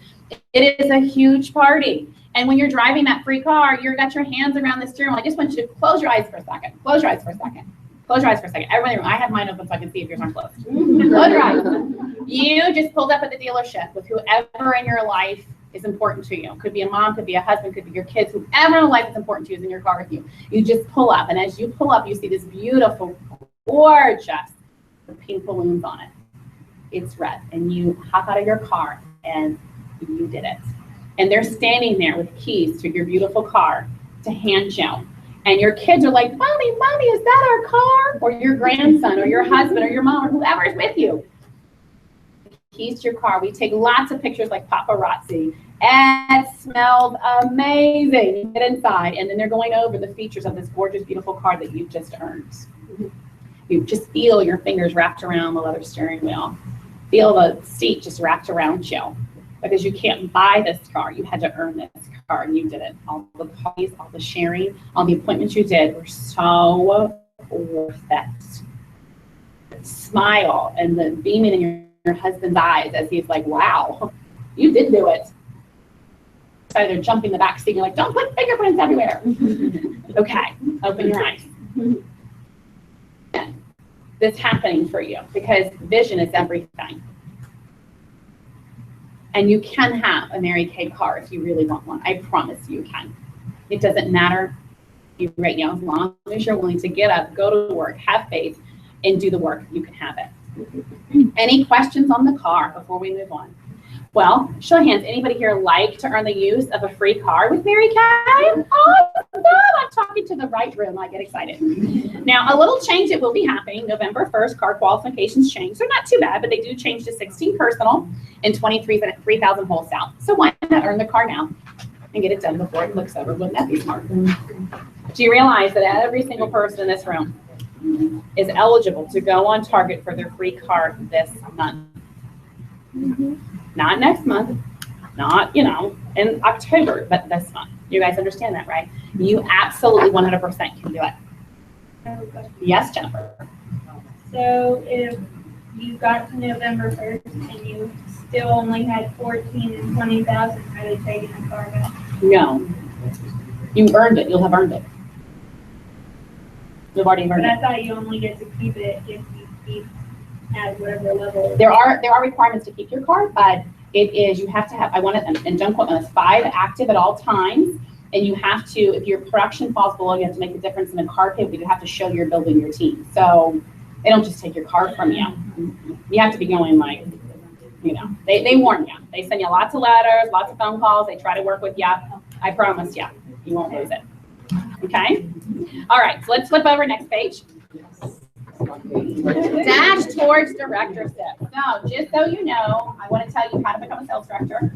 It is a huge party. And when you're driving that free car, you've got your hands around the steering wheel. I just want you to close your eyes for a second. Close your eyes for a second. Close your eyes for a second. Everybody, I have mine open so I can see if yours aren't closed. Close your eyes. You just pulled up at the dealership with whoever in your life is important to you. Could be a mom, could be a husband, could be your kids, whoever in life is important to you is in your car with you. You just pull up, and as you pull up, you see this beautiful, gorgeous pink balloons on it. It's red, and you hop out of your car, and you did it. And they're standing there with keys to your beautiful car to hand you. And your kids are like, Mommy, is that our car? Or your grandson, or your husband, or your mom, or whoever is with you. Keys to your car. We take lots of pictures like paparazzi. And it smells amazing. You get inside, and then they're going over the features of this gorgeous, beautiful car that you've just earned. You just feel your fingers wrapped around the leather steering wheel. Feel the seat just wrapped around you. Because you can't buy this car. You had to earn this car, and you did it. All the parties, all the sharing, all the appointments you did were so worth it. The smile and the beaming in your husband's eyes as he's like, wow, you did do it. So they're jumping the back seat. You're like, don't put fingerprints everywhere. Okay, open your eyes. This happening for you because vision is everything. And you can have a Mary Kay car if you really want one. I promise you can. It doesn't matter you right now, as long as you're willing to get up, go to work, have faith, and do the work, you can have it. Any questions on the car before we move on? Well, show of hands. Anybody here like to earn the use of a free car with Mary Kay? Awesome. I'm talking to the right room, I get excited. Now, a little change that will be happening November 1st, car qualifications change. They're not too bad, but they do change to 16 personal and 3,000 wholesale. So why not earn the car now and get it done before it looks over? Wouldn't that be smart? Do you realize that every single person in this room is eligible to go on Target for their free car this month? Not next month, not, in October, but this month. You guys understand that, right? You absolutely 100% can do it. Yes, Jennifer. So if you got to November 1st and you still only had 14 and 20,000, are they taking the car back? No. You earned it. You'll have earned it. You've already earned But I it. thought you only get to keep it if you keep at whatever level. There are requirements to keep your car, but it is, you have to have, I want it, and don't quote me on this, 5 active at all times. And you have to, if your production falls below, you have to make a difference in the car pay, but you have to show you're building your team. So they don't just take your car from you. You have to be going like, they warn you. They send you lots of letters, lots of phone calls. They try to work with you. I promise you, you won't lose it. Okay? All right, so let's flip over next page. Dash towards directorship. So just so you know, I want to tell you how to become a sales director.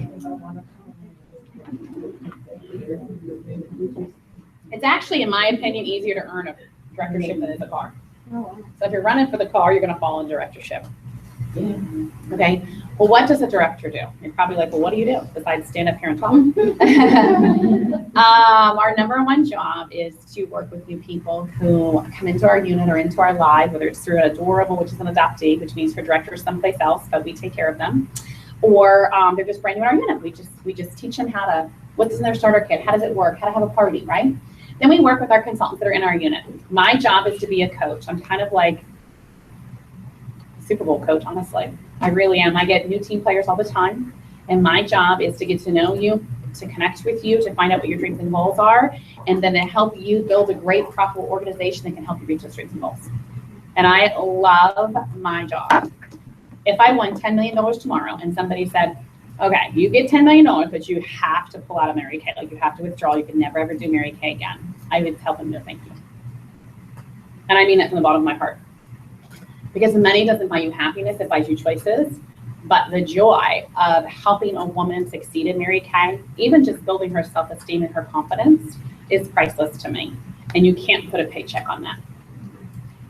It's actually, in my opinion, easier to earn a directorship than it is a car. So if you're running for the car, you're going to fall in directorship. Okay. Well, what does a director do? You're probably like, well, what do you do besides stand up here and talk? Our number one job is to work with new people who come into our unit or into our live, whether it's through an Adorable, which is an adoptee, which means for directors someplace else, but we take care of them, or they're just brand new in our unit. We just teach them what's in their starter kit, how does it work, how to have a party, right? Then we work with our consultants that are in our unit. My job is to be a coach. I'm kind of like Super Bowl coach, honestly. I really am. I get new team players all the time, and my job is to get to know you, to connect with you, to find out what your dreams and goals are, and then to help you build a great, profitable organization that can help you reach those dreams and goals. And I love my job. If I won $10 million tomorrow and somebody said, okay, you get $10 million, but you have to pull out of Mary Kay, like you have to withdraw, you can never ever do Mary Kay again, I would tell them no thank you. And I mean that from the bottom of my heart. Because money doesn't buy you happiness, it buys you choices. But the joy of helping a woman succeed in Mary Kay, even just building her self-esteem and her confidence, is priceless to me. And you can't put a paycheck on that.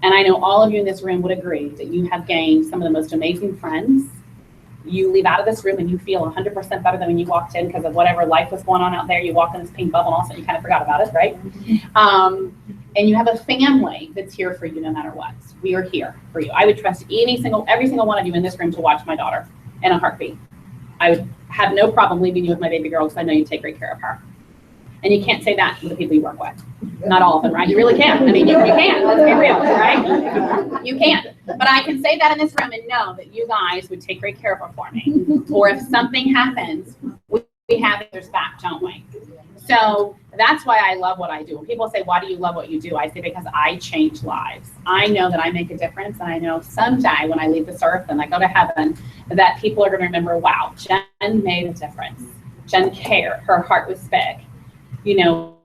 And I know all of you in this room would agree that you have gained some of the most amazing friends. You leave out of this room and you feel 100% better than when you walked in because of whatever life was going on out there. You walk in this pink bubble and all of a sudden you kind of forgot about it, right? And you have a family that's here for you no matter what. We are here for you. I would trust every single one of you in this room to watch my daughter in a heartbeat. I would have no problem leaving you with my baby girl because I know you take great care of her. And you can't say that to the people you work with. Not all of them, right? You really can't. I mean, you can't. Let's be real, right? You can't. But I can say that in this room and know that you guys would take great care of her for me. Or if something happens, we have each other's back, don't we? So that's why I love what I do. When people say, why do you love what you do? I say, because I change lives. I know that I make a difference. And I know someday when I leave this earth and I go to heaven, that people are going to remember, wow, Jen made a difference. Jen cared. Her heart was big.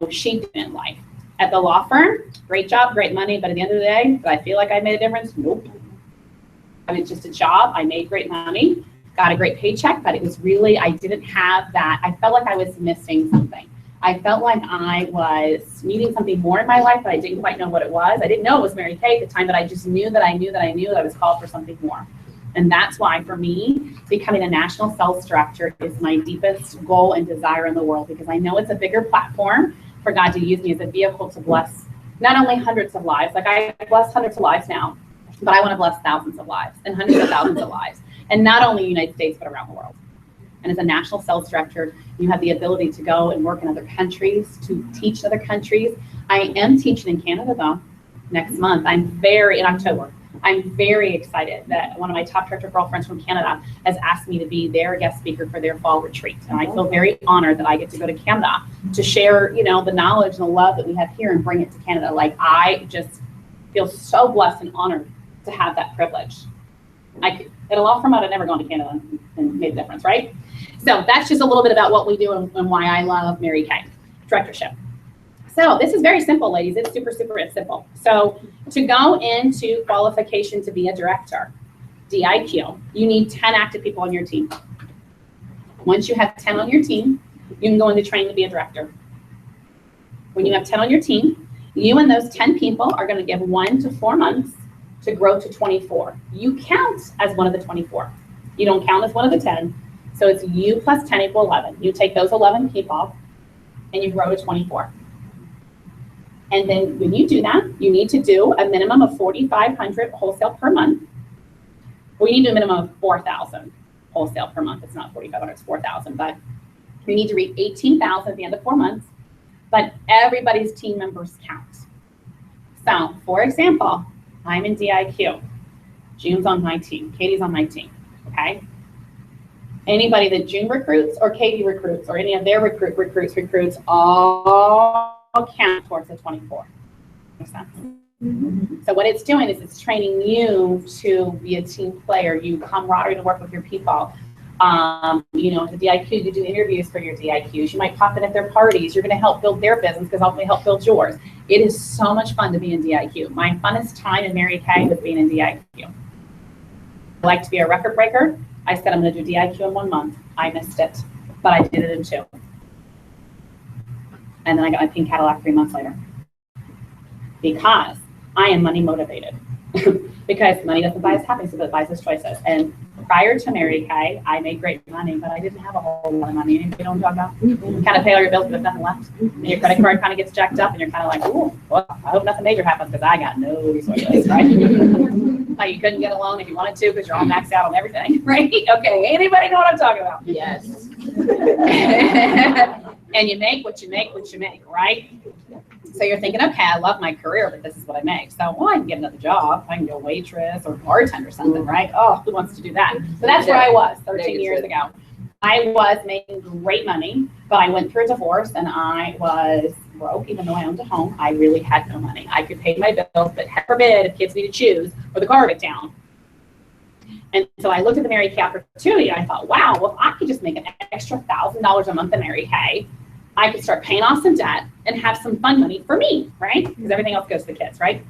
She did in life. At the law firm, great job, great money, but at the end of the day, did I feel like I made a difference? Nope. I mean, it's just a job. I made great money, got a great paycheck, but it was really, I didn't have that. I felt like I was missing something. I felt like I was needing something more in my life, but I didn't quite know what it was. I didn't know it was Mary Kay at the time, but I just knew that I was called for something more. And that's why, for me, becoming a national sales director is my deepest goal and desire in the world, because I know it's a bigger platform for God to use me as a vehicle to bless not only hundreds of lives, like I bless hundreds of lives now, but I want to bless thousands of lives and hundreds of thousands of lives, and not only in the United States, but around the world. And as a national sales director, you have the ability to go and work in other countries, to teach other countries. I am teaching in Canada, though, next month. In October. I'm very excited that one of my top director girlfriends from Canada has asked me to be their guest speaker for their fall retreat. And I feel very honored that I get to go to Canada to share, the knowledge and the love that we have here and bring it to Canada. Like, I just feel so blessed and honored to have that privilege. At a law firm, I'd have never gone to Canada and made a difference, right? So that's just a little bit about what we do and why I love Mary Kay directorship. So this is very simple, ladies. It's super simple. So to go into qualification to be a director, DIQ, you need 10 active people on your team. Once you have 10 on your team, you can go into training to be a director. When you have 10 on your team, you and those 10 people are going to give 1 to 4 months to grow to 24. You count as one of the 24. You don't count as one of the 10. So it's you plus 10 equal 11. You take those 11 people and you grow to 24. And then when you do that, you need to do a minimum of 4,500 wholesale per month. Well, you need to do a minimum of 4,000 wholesale per month. It's not 4,500, it's 4,000, but you need to reach 18,000 at the end of 4 months, but everybody's team members count. So for example, I'm in DIQ. June's on my team, Katie's on my team, okay? Anybody that June recruits or Katie recruits or any of their recruits all count towards the 24. Makes sense? Mm-hmm. So what it's doing is it's training you to be a team player, you camaraderie to work with your people. You know, the DIQ, you do interviews for your DIQs. You might pop in at their parties. You're going to help build their business because I'll help build yours. It is so much fun to be in DIQ. My funnest time in Mary Kay was being in DIQ. I like to be a record breaker. I said I'm going to do DIQ in 1 month. I missed it, but I did it in 2. And then I got my pink Cadillac 3 months later because I am money motivated. Because money doesn't buy us happiness, but it buys us choices. And prior to Mary Kay, I made great money, but I didn't have a whole lot of money. Anybody know what I'm talking about? You kind of pay all your bills, but there's nothing left. And your credit card kind of gets jacked up, and you're kind of like, ooh, well, I hope nothing major happens because I got no resources, right? Like you couldn't get a loan if you wanted to because you're all maxed out on everything, right? Okay, anybody know what I'm talking about? Yes. And you make what you make, right? So you're thinking, okay, I love my career, but this is what I make. So, well, I can get another job. I can be a waitress or bartender or something, right? Oh, who wants to do that? So that's where I was 13 years ago. I was making great money, but I went through a divorce and I was broke, even though I owned a home. I really had no money. I could pay my bills, but heaven forbid if kids need to choose or the car would down. And so I looked at the Mary Kay opportunity and I thought, wow, well, if I could just make an extra $1,000 a month in Mary Kay, I could start paying off some debt and have some fun money for me, right? Because everything else goes to the kids, right?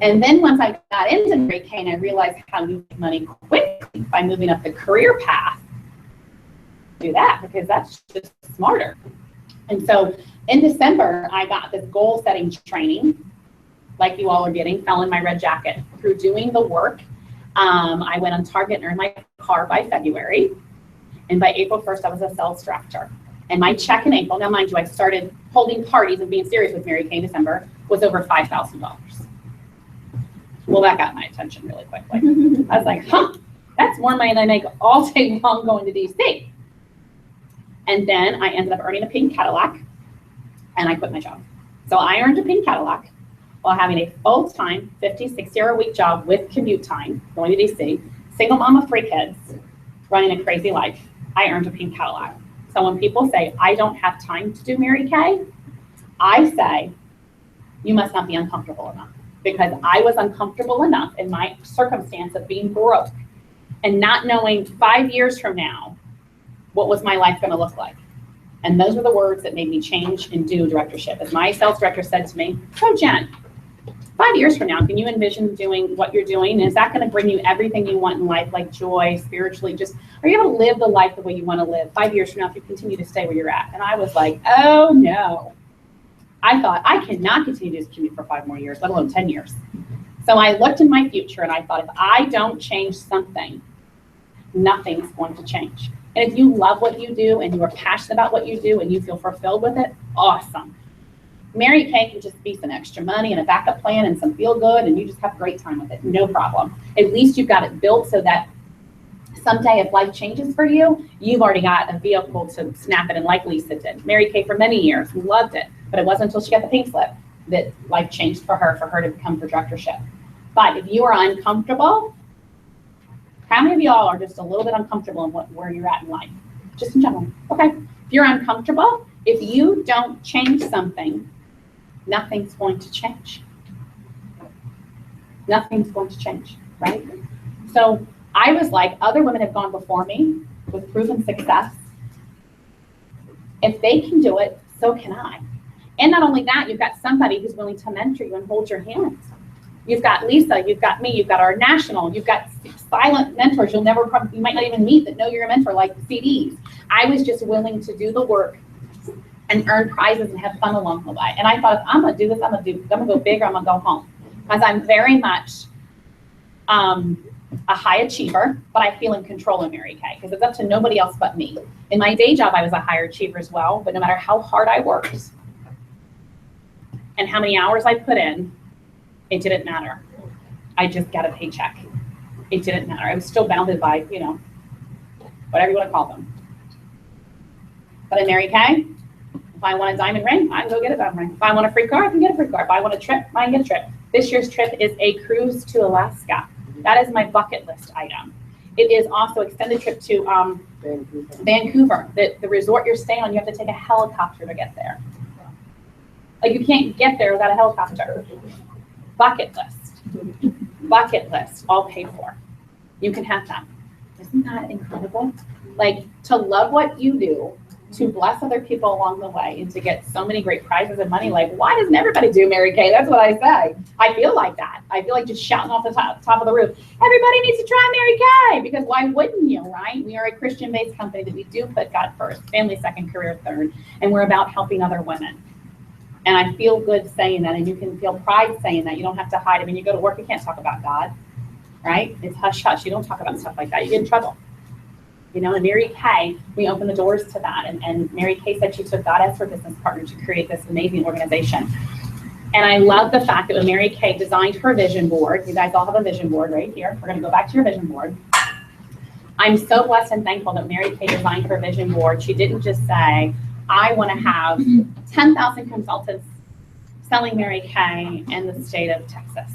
And then once I got into Mary Kay and I realized how to make money quickly by moving up the career path, do that because that's just smarter. And so in December, I got this goal setting training, like you all are getting, fell in my red jacket. Through doing the work, I went on target and earned my car by February. And by April 1st, I was a sales director. And my check in April, now mind you, I started holding parties and being serious with Mary Kay in December, was over $5,000. Well, that got my attention really quickly. I was like, huh, that's more money than I make all day long going to DC. And then I ended up earning a pink Cadillac and I quit my job. So I earned a pink Cadillac while having a full-time 56-hour-a-week job with commute time, going to DC, single mom of 3 kids, running a crazy life. I earned a pink Cadillac. So when people say, I don't have time to do Mary Kay, I say, you must not be uncomfortable enough. Because I was uncomfortable enough in my circumstance of being broke and not knowing 5 years from now, what was my life going to look like? And those were the words that made me change and do directorship. As my sales director said to me, so Jen, 5 years from now, can you envision doing what you're doing? Is that going to bring you everything you want in life, like joy, spiritually? Just, are you able to live the life the way you want to live 5 years from now if you continue to stay where you're at? And I was like, oh no. I thought, I cannot continue to commute for 5 more years, let alone 10 years. So I looked in my future and I thought, if I don't change something, nothing's going to change. And if you love what you do and you are passionate about what you do and you feel fulfilled with it, awesome. Mary Kay can just be some extra money and a backup plan and some feel good and you just have a great time with it, no problem. At least you've got it built so that someday if life changes for you, you've already got a vehicle to snap it in like Lisa did. Mary Kay for many years, we loved it, but it wasn't until she got the pink slip that life changed for her to become for directorship. But if you are uncomfortable, how many of y'all are just a little bit uncomfortable in where you're at in life? Just in general, okay. If you're uncomfortable, if you don't change something, nothing's going to change. Nothing's going to change, right? So I was like, other women have gone before me with proven success. If they can do it, so can I. And not only that, you've got somebody who's willing to mentor you and hold your hand. You've got Lisa, you've got me, you've got our national, you've got silent mentors you might not even meet that know you're a mentor, like CDs. I was just willing to do the work and earn prizes and have fun along the way. And I thought, if I'm gonna do this, I'm gonna go big or I'm gonna go home. Because I'm very much a high achiever, but I feel in control of Mary Kay because it's up to nobody else but me. In my day job, I was a higher achiever as well, but no matter how hard I worked and how many hours I put in, it didn't matter. I just got a paycheck. It didn't matter. I was still bounded by, whatever you want to call them. But in Mary Kay, if I want a diamond ring, I can go get a diamond ring. If I want a free car, I can get a free car. If I want a trip, I can get a trip. This year's trip is a cruise to Alaska. That is my bucket list item. It is also extended trip to Vancouver. The resort you're staying on, you have to take a helicopter to get there. Like you can't get there without a helicopter. Bucket list, all paid for. You can have that. Isn't that incredible? Like to love what you do, to bless other people along the way, and to get so many great prizes and money. Like, why doesn't everybody do Mary Kay? That's what I say. I feel like that. I feel like just shouting off the top of the roof, everybody needs to try Mary Kay, because why wouldn't you, right? We are a Christian-based company that we do put God first, family second, career third, and we're about helping other women. And I feel good saying that, and you can feel pride saying that. You don't have to hide. I mean, you go to work, you can't talk about God, right? It's hush hush. You don't talk about stuff like that. You get in trouble. And Mary Kay, we opened the doors to that. And Mary Kay said she took God as her business partner to create this amazing organization. And I love the fact that when Mary Kay designed her vision board, you guys all have a vision board right here. We're going to go back to your vision board. I'm so blessed and thankful that Mary Kay designed her vision board. She didn't just say, I want to have 10,000 consultants selling Mary Kay in the state of Texas.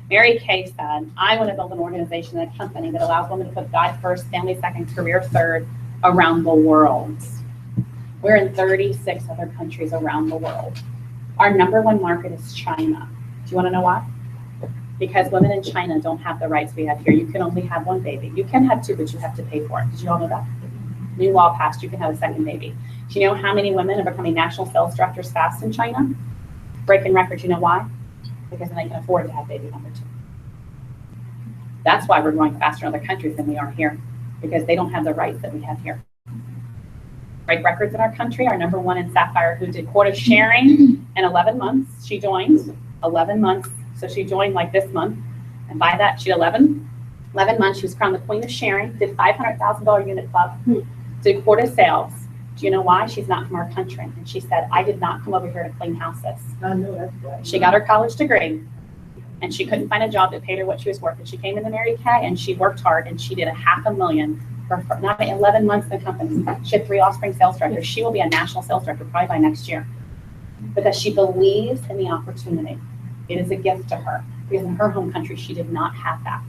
Mary Kay said, I want to build an organization and a company that allows women to put God first, family second, career third around the world. We're in 36 other countries around the world. Our number one market is China. Do you want to know why? Because women in China don't have the rights we have here. You can only have one baby. You can have two, but you have to pay for it. Did you all know that? New law passed, you can have a second baby. Do you know how many women are becoming national sales directors fast in China? Breaking records, you know why? Because then they can afford to have baby number two. That's why we're growing faster in other countries than we are here, because they don't have the rights that we have here. Break records in our country, our number one in Sapphire, who did quota sharing in 11 months. She joined 11 months. So she joined like this month. And by that, she had 11 months. She was crowned the queen of sharing, did $500,000 unit club, did quota sales. Do you know why? She's not from our country. And she said, I did not come over here to clean houses. I know that's right. She got her college degree and she couldn't find a job that paid her what she was worth. And she came into Mary Kay and she worked hard and she did $500,000 for not 11 months in the company. She had 3 offspring sales directors. She will be a national sales director probably by next year because she believes in the opportunity. It is a gift to her because in her home country, she did not have that.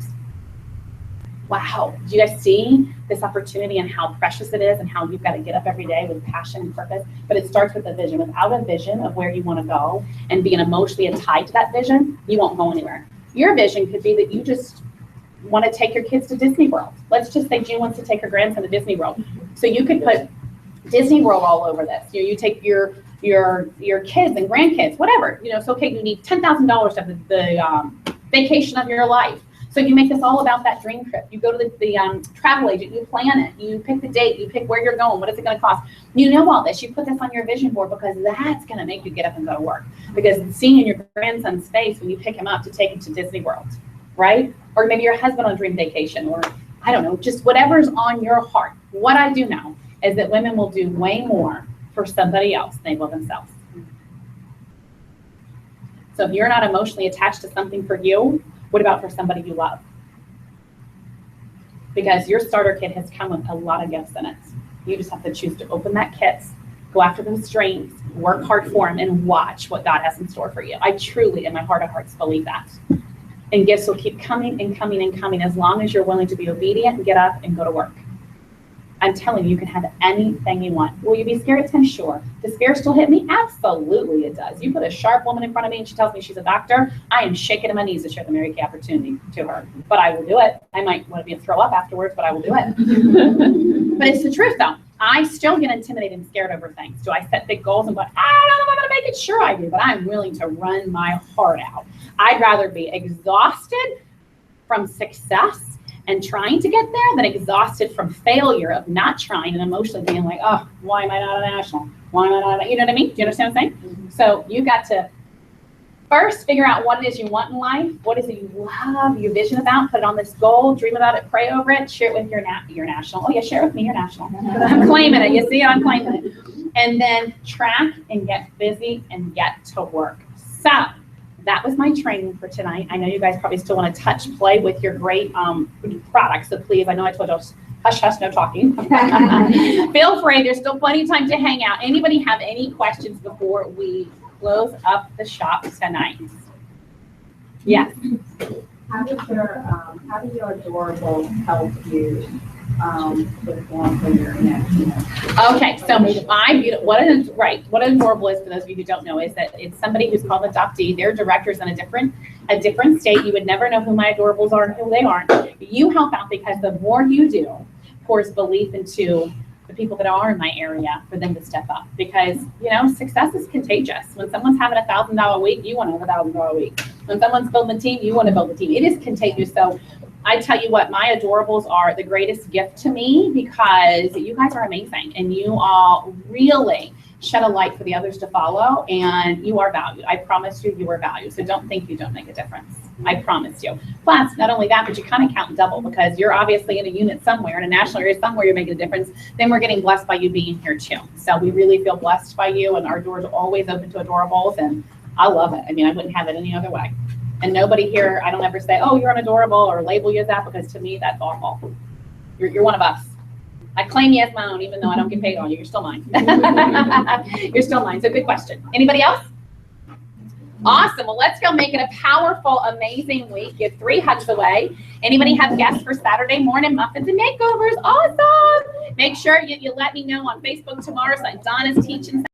Wow, do you guys see this opportunity and how precious it is and how you've got to get up every day with passion and purpose? But it starts with a vision. Without a vision of where you want to go and being emotionally tied to that vision, you won't go anywhere. Your vision could be that you just want to take your kids to Disney World. Let's just say June wants to take her grandson to Disney World. So you could put Disney World all over this. You take your kids and grandkids, whatever. It's okay. You need $10,000 to have the vacation of your life. So you make this all about that dream trip. You go to the travel agent, you plan it, you pick the date, you pick where you're going, what is it going to cost. You know all this. You put this on your vision board because that's going to make you get up and go to work. Because seeing in your grandson's face when you pick him up to take him to Disney World, right? Or maybe your husband on a dream vacation, or I don't know, just whatever's on your heart. What I do know is that women will do way more for somebody else than they will themselves. So if you're not emotionally attached to something for you, what about for somebody you love? Because your starter kit has come with a lot of gifts in it. You just have to choose to open that kit, go after those strengths, work hard for them, and watch what God has in store for you. I truly, in my heart of hearts, believe that. And gifts will keep coming and coming and coming as long as you're willing to be obedient and get up and go to work. I'm telling you, you can have anything you want. Will you be scared at times? Sure. Does fear still hit me? Absolutely it does. You put a sharp woman in front of me and she tells me she's a doctor, I am shaking to my knees to share the Mary Kay opportunity to her. But I will do it. I might want to throw up afterwards, but I will do it. But it's the truth though. I still get intimidated and scared over things. Do I set big goals and go, I don't know if I'm going to make it? Sure I do, but I'm willing to run my heart out. I'd rather be exhausted from success and trying to get there than exhausted from failure of not trying and emotionally being like, oh, why am I not a national? Why am I not, you know what I mean? Do you understand what I'm saying? Mm-hmm. So you got to first figure out what it is you want in life. What is it you love, your vision about? Put it on this goal, dream about it, pray over it, share it with your national. Oh yeah, share it with me, your national. I'm claiming it. You see, I'm claiming it. And then track and get busy and get to work. So that was my training for tonight. I know you guys probably still want to touch play with your great products. So please, I know I told you, hush, hush, no talking. Feel free. There's still plenty of time to hang out. Anybody have any questions before we close up the shop tonight? Yes. How do your adorables help you with going for your next? Okay, so what an adorable is, for those of you who don't know, is that it's somebody who's called adoptee. Their director's in a different state. You would never know who my adorables are and who they aren't. You help out because the more you do pours belief into the people that are in my area for them to step up, because success is contagious. When someone's having $1,000 a week, you want to have $1,000 a week. When someone's building a team, you want to build a team. It is contagious. So I tell you what, my adorables are the greatest gift to me because you guys are amazing and you all really shed a light for the others to follow, and you are valued. I promise you, you are valued. So don't think you don't make a difference. I promise you. Plus, not only that, but you kind of count double because you're obviously in a unit somewhere, in a national area somewhere, you're making a difference. Then we're getting blessed by you being here too. So we really feel blessed by you, and our doors are always open to adorables, and I love it. I mean, I wouldn't have it any other way. And nobody here, I don't ever say, oh, you're an adorable or label you as that, because to me, that's awful. You're one of us. I claim you as my own, even though I don't get paid on you. You're still mine. You're still mine. So good question. Anybody else? Awesome. Well, let's go make it a powerful, amazing week. Give 3 hugs away. Anybody have guests for Saturday morning muffins and makeovers? Awesome. Make sure you let me know on Facebook tomorrow so that Donna's teaching.